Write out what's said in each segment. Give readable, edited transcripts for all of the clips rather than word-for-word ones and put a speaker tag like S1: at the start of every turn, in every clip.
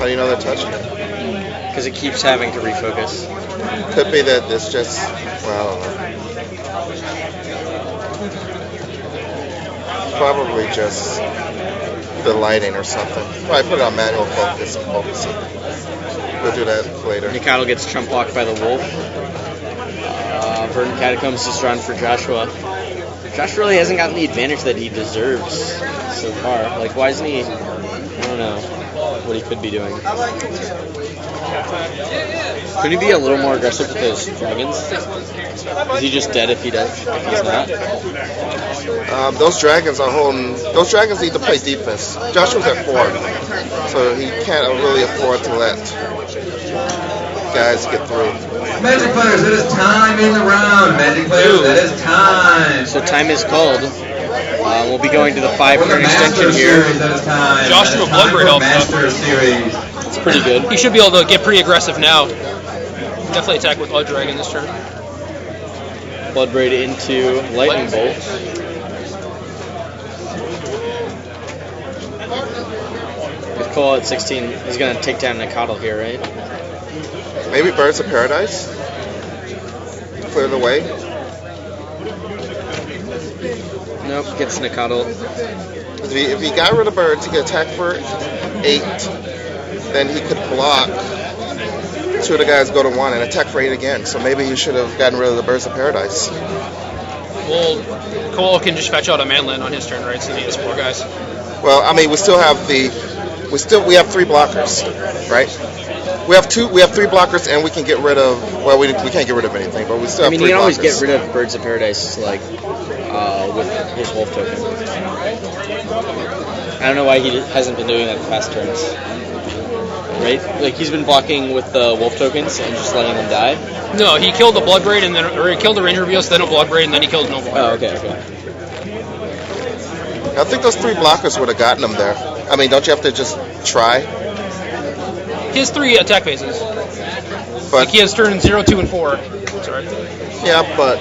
S1: How do you know they're touching it?
S2: Because it keeps having to refocus.
S1: Could be that it's just, well, I don't know. Probably just the lighting or something. Probably put it on manual focus and focus it. We'll do that later.
S2: Nikado gets chump blocked by the wolf. Verdant Catacombs is run for Joshua. Josh really hasn't gotten the advantage that he deserves so far. Like, why isn't he? I don't know what he could be doing. Could he be a little more aggressive with those dragons? Is he just dead if he's not?
S1: Those dragons are holding. Those dragons need to play defense. Joshua's at 4, so he can't really afford to let guys get through.
S3: Magic players, it is time in the round. Magic players, it is time.
S2: So time is called. We'll be going to the 5-turn extension here.
S4: Joshua Bloodbraid also.
S2: It's pretty good.
S4: He should be able to get pretty aggressive now. Definitely attack with Blood Dragon this turn.
S2: Bloodbraid into Lightning Bolt. Good call at 16. He's going to take down Nikado here, right?
S1: Maybe Birds of Paradise. Clear the way.
S2: Nope, gets Nikado.
S1: If he got rid of Birds, he could attack for 8. Then he could block. 2 of the guys go to 1 and attack for 8 again. So maybe he should have gotten rid of the Birds of Paradise.
S4: Well, Cole can just fetch out a manland on his turn, right? So he has 4 guys.
S1: Well, I mean, we still have we have 3 blockers, right? We have 3 blockers, and we can get rid of. Well, we can't get rid of anything, but we still have 3 blockers.
S2: I mean, you can always get rid of Birds of Paradise, like with his wolf token. I don't know why he hasn't been doing that the past turns. Right? Like he's been blocking with the wolf tokens and just letting them die.
S4: No, he killed the Bloodbraid or he killed the Ranger Reveals, then a Bloodbraid, and then he killed no Bloodbraid.
S2: Oh, okay.
S1: I think those 3 blockers would have gotten him there. I mean, don't you have to just try?
S4: He has 3 attack phases.
S1: But
S4: like he has turn 0, 2, and 4. Sorry.
S1: Yeah, but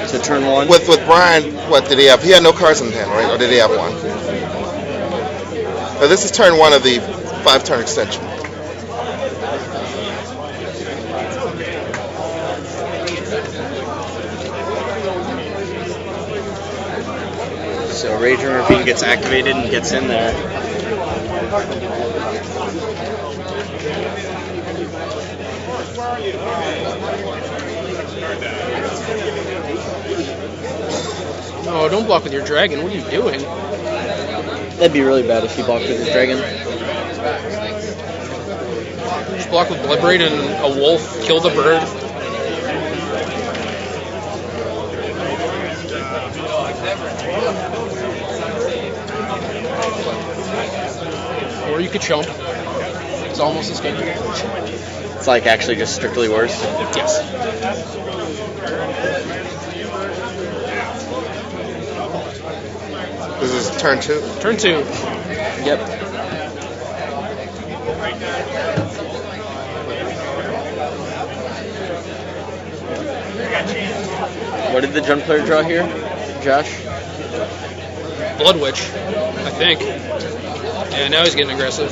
S2: so turn 1.
S1: With Brian, what did he have? He had no cards in hand, right? Or did he have 1? But this is turn 1 of the 5-turn extension.
S2: So Rage and Ravine gets activated and gets in there.
S4: Oh, don't block with your dragon. What are you doing?
S2: That'd be really bad if he blocked with his dragon.
S4: Just block with Bloodbraid and a wolf, kill the bird. Or you could chump. It's almost as good.
S2: It's like actually just strictly worse.
S4: Yes.
S1: This is turn 2.
S4: Turn 2.
S2: Yep. What did the Jund player draw here, Josh?
S4: Blood Witch, I think. And now he's getting aggressive.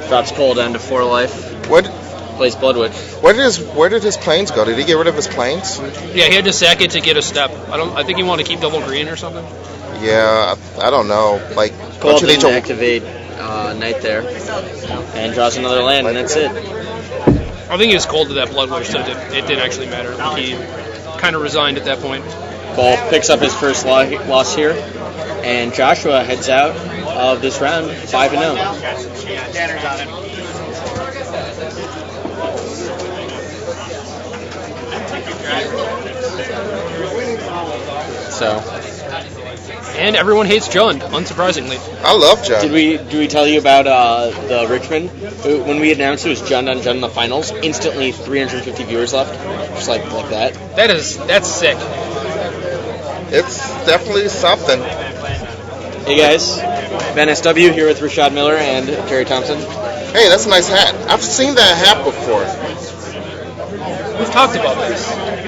S2: Drops Cole down to 4 life.
S1: What?
S2: Plays Blood Witch.
S1: Where did his planes go? Did he get rid of his planes?
S4: Yeah, he had to sack it to get a step. I think he wanted to keep double green or something.
S1: Yeah, I don't know. Like,
S2: Cole didn't activate Knight there, and draws another land, and that's it.
S4: I think he was cold to that Blood Witch, so it didn't actually matter. He kind of resigned at that point.
S2: Cole picks up his first loss here, and Joshua heads out of this round 5-0. So.
S4: And everyone hates Jund, unsurprisingly.
S1: I love Jund.
S2: Did we tell you about the Richmond? When we announced it was Jund on Jund in the finals, instantly 350 viewers left, just like that.
S4: That's sick.
S1: It's definitely something.
S2: Hey guys, Ben SW here with Rashad Miller and Jerry Thompson.
S1: Hey, that's a nice hat. I've seen that hat before.
S4: We've talked about this.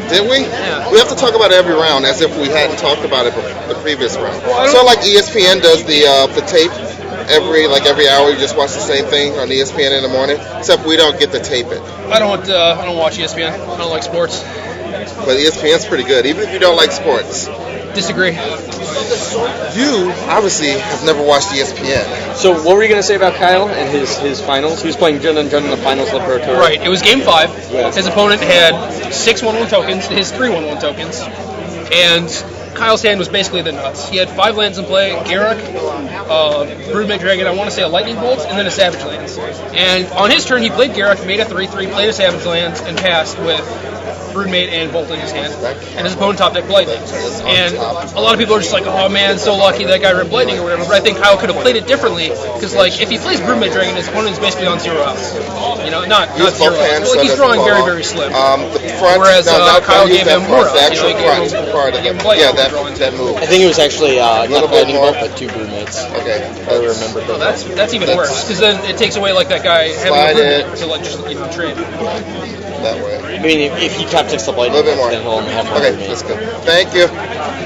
S1: Did we?
S4: Yeah.
S1: We have to talk about it every round as if we hadn't talked about it the previous round. So like ESPN does the tape every hour you just watch the same thing on ESPN in the morning? Except we don't get to tape it.
S4: I don't watch ESPN. I don't like sports.
S1: But ESPN's pretty good, even if you don't like sports.
S4: Disagree.
S1: You obviously have never watched ESPN.
S2: So what were you going to say about Kyle and his finals? He was playing Jun in the finals of the Pro Tour.
S4: Right. It was Game 5.
S2: Yeah.
S4: His opponent had 6 1-1 tokens, his 3 1-1 tokens, and Kyle's hand was basically the nuts. He had 5 lands in play: Garruk, Broodmate Dragon, I want to say a Lightning Bolt, and then a Savage Lands. And on his turn, he played Garruk, made a 3/3, played a Savage Lands, and passed with Broodmate and Bolt in his hand. And his opponent top decked Lightning. And a lot of people are just like, oh man, so lucky that guy ripped Lightning or whatever. But I think Kyle could have played it differently, because like if he plays Broodmate Dragon, his opponent is basically on 0 outs. You know, not 0 outs, but like he's drawing very, very slim.
S1: The front,
S4: Whereas Kyle
S1: don't use
S4: gave
S1: that
S4: him more
S1: front, the
S4: outs.
S1: actual front part of
S4: Gave him
S1: it.
S4: Lightning
S1: Yeah,
S4: drawing.
S1: that move.
S2: I think it was actually not
S1: Little bit
S2: Lightning
S1: more.
S2: Bolt, but 2 Broodmates.
S1: Okay.
S2: I remember.
S4: Oh, that's even worse, because then it takes away like that guy
S1: Slide
S4: having a
S1: it.
S4: Broodmate to like just trade.
S1: That way.
S2: I mean, if he top decks the
S1: A
S2: Lightning
S1: little bit
S2: Bolt,
S1: more.
S2: then he'll only have 1
S1: Okay,
S2: Broodmate.
S1: that's good. Thank you.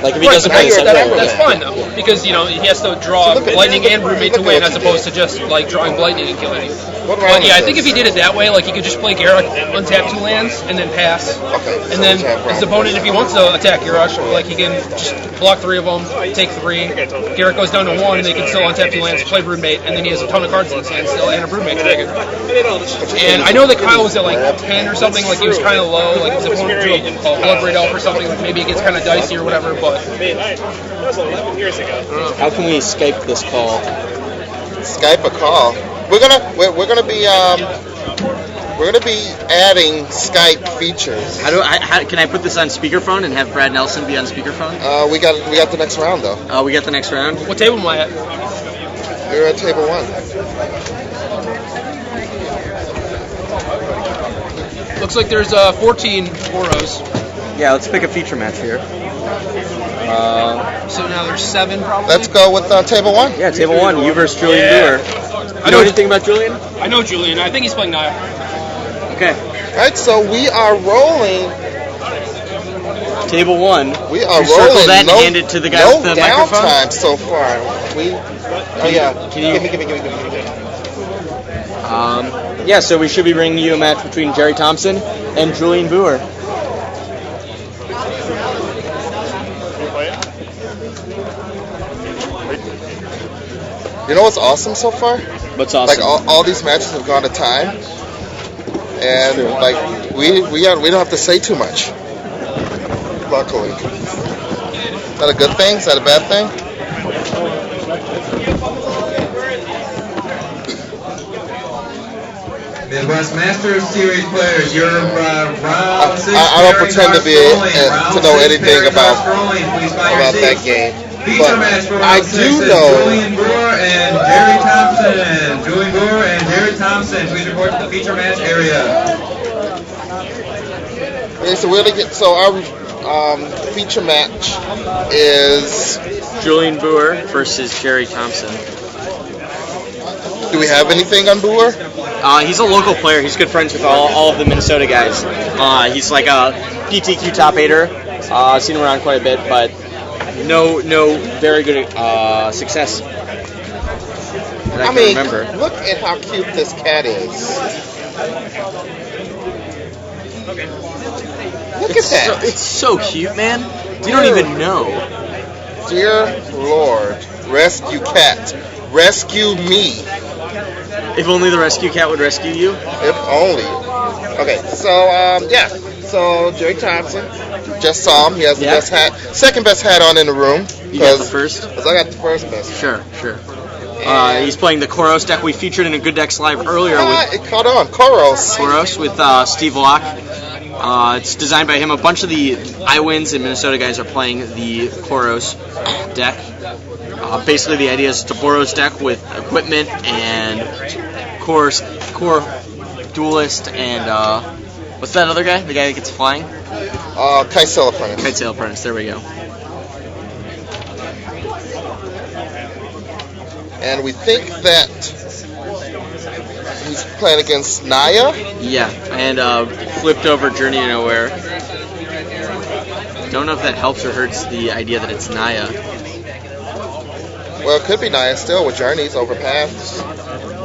S2: Like if he
S4: Right,
S2: doesn't
S4: but
S2: play the
S1: you're-
S2: center,
S1: that's
S4: That's fine though, because you know he has to draw
S1: So look at-
S4: Lightning and Broodmate to
S1: look
S4: win,
S1: at
S4: as
S1: what you
S4: opposed to
S1: did.
S4: just like drawing Lightning and killing you.
S1: What
S4: But
S1: round
S4: yeah,
S1: is
S4: I think
S1: this?
S4: if he did it that way, like he could just play Garruk, untap 2 lands, and then pass.
S1: Okay, so
S4: And then
S1: we have
S4: his
S1: round.
S4: opponent, if he wants to attack Garruk, like he can just block 3 of them, take 3. Garruk goes down to 1, and they can still untap 2 lands, play Broodmate, and then he has a ton of cards in his hand still, and a Broodmate Dragon. And I know that Kyle was at like 10 or something, like he was kind of low, like his opponent drew a Blood Braid Elf or something, like maybe it gets kind of dicey or whatever, but
S2: how can we Skype this call?
S1: Skype a call. We're gonna be adding Skype features.
S2: How can I put this on speakerphone and have Brad Nelson be on speakerphone?
S1: We got the next round though.
S2: We got the next round.
S4: what table am I at?
S1: You're at table 1.
S4: Looks like there's 14 Boros.
S2: Yeah, let's pick a feature match here.
S4: So now there's 7 probably.
S1: Let's go with table 1.
S2: Yeah, table 1, you versus Julian Brewer.
S4: I
S2: You know anything about Julian?
S4: I know Julian. I think he's playing Naya.
S2: Okay.
S1: All right, so we are rolling.
S2: Table 1.
S1: We are
S2: You circle
S1: rolling.
S2: that and
S1: no,
S2: hand it to the guy
S1: no
S2: with the microphone?
S1: downtime so far. Yeah.
S2: Can you-
S1: Give me.
S2: Yeah, so we should be bringing you a match between Jerry Thompson and Julian Brewer.
S1: You know what's awesome so far?
S2: What's awesome?
S1: Like all these matches have gone to time, and like we don't have to say too much. Luckily, is that a good thing? Is that a bad thing?
S3: Midwest Masters Series players, your round 6.
S1: I don't pretend to be to know anything about that game,
S3: Feature
S1: but
S3: match for
S1: I
S3: round 6
S1: do
S3: is
S1: know.
S3: Julian Brewer and Jerry Thompson. Julian Brewer and Jerry Thompson, please report to the feature match area.
S1: Okay, so our feature match is.
S2: Julian Brewer versus Jerry Thompson.
S1: Do we have anything on Brewer?
S2: He's a local player. He's good friends with all of the Minnesota guys. He's like a PTQ top 8er. Seen him around quite a bit, but no very good success that I can remember.
S1: Look at how cute this cat is. Look at that.
S2: It's so cute, man. You don't even know.
S1: Dear Lord, rescue cat. Rescue me.
S2: If only the rescue cat would rescue you.
S1: If only. Okay, so, yeah. So, Jerry Thompson. Just saw him. He has the
S2: Yeah.
S1: best hat. Second best hat on in the room.
S2: You got the first?
S1: Because I got the first best.
S2: Sure. He's playing the Koros deck we featured in a Good Decks Live earlier with
S1: It caught on. Koros.
S2: Koros with Steve Locke. It's designed by him. A bunch of the iWins and Minnesota guys are playing the Koros deck. Basically, the idea is to Boros deck with equipment and core duelist and what's that other guy? The guy that gets flying?
S1: Kitesail Apprentice.
S2: Kitesail Apprentice. There we go.
S1: And we think that he's playing against Naya.
S2: Yeah, and flipped over Journey to Nowhere. Don't know if that helps or hurts the idea that it's Naya.
S1: Well, it could be Naya still with Journeys over paths.